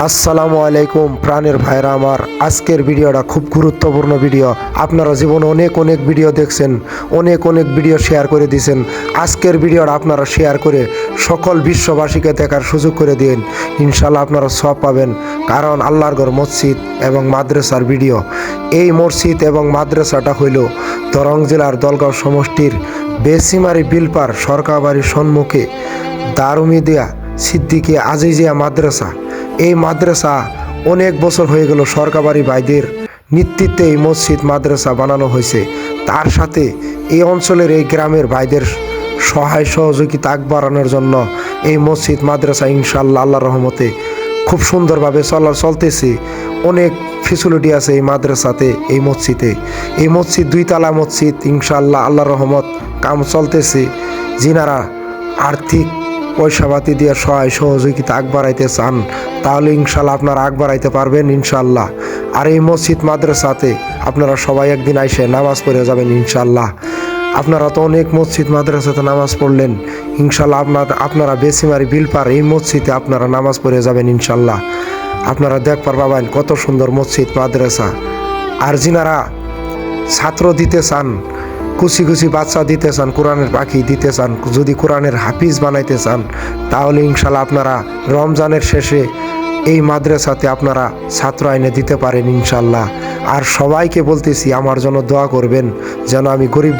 আসসালামু আলাইকুম প্রাণের ভাইরা আমার। আজকের ভিডিওটা খুব গুরুত্বপূর্ণ ভিডিও। আপনারা জীবনে অনেক ভিডিও দেখছেন, অনেক ভিডিও শেয়ার করে দিয়েছেন। আজকের ভিডিওটা আপনারা শেয়ার করে সকল বিশ্ববাসীকে দেখার সুযোগ করে দিন। ইনশাল্লাহ আপনারা সব পাবেন, কারণ আল্লাহর ঘর মসজিদ এবং মাদ্রাসার ভিডিও। এই মসজিদ এবং মাদ্রাসাটা হইল দরং জেলার দলগাঁও সমষ্টির বেসিমারি বিলপার সরকারবাড়ির সম্মুখে দারুমিদিয়া সিদ্দিকিয়া আজিজিয়া মাদ্রাসা। এই মাদ্রাসা অনেক বছর হয়ে গেল সরকারি ভাইদের নেতৃত্বে এই মসজিদ মাদ্রাসা বানানো হয়েছে। তার সাথে এই অঞ্চলের এই গ্রামের ভাইদের সহায় সহযোগিতা বাড়ানোর জন্য এই মসজিদ মাদ্রাসা ইনশাআল্লাহ আল্লাহর রহমতে খুব সুন্দরভাবে চলতেছে। অনেক ফেসিলিটি আছে এই মাদ্রাসাতে, এই মসজিদে। এই মসজিদ 2 তলা মসজিদ, ইনশাআল্লাহ আল্লাহর রহমত কাম চলতেছে। যিনারা আর্থিক পয়সাপাতি দিয়ে সহায় সহযোগিতা বাড়াইতে চান, তাহলে ইনশাল্লাহ আপনারা বাড়াইতে পারবেন ইনশাল্লাহ। আর এই মসজিদ মাদ্রাসাতে আপনারা সবাই একদিন আইসে নামাজ পড়ে যাবেন ইনশাল্লাহ। আপনারা তো অনেক মসজিদ মাদ্রাসাতে নামাজ পড়লেন, ইনশাল্লাহ আপনারা বেসিমারি বিলপার এই মসজিদে আপনারা নামাজ পড়ে যাবেন ইনশাল্লাহ। আপনারা দেখবার পাবেন কত সুন্দর মসজিদ মাদ্রাসা। আর যিনারা ছাত্র দিতে চান, কুচি বাচ্চা দিতে চান, কোরআনের পাখি দিতে চান, যদি কোরআনের হাফিজ বানাইতে চান, তাহলে ইনশাল্লাহ আপনারা রমজানের শেষে এই মাদ্রাসাতে আপনারা ছাত্র আইনে দিতে পারেন ইনশাল্লাহ। আর সবাইকে বলতেছি আমার জন্য দোয়া করবেন, যেন আমি গরিব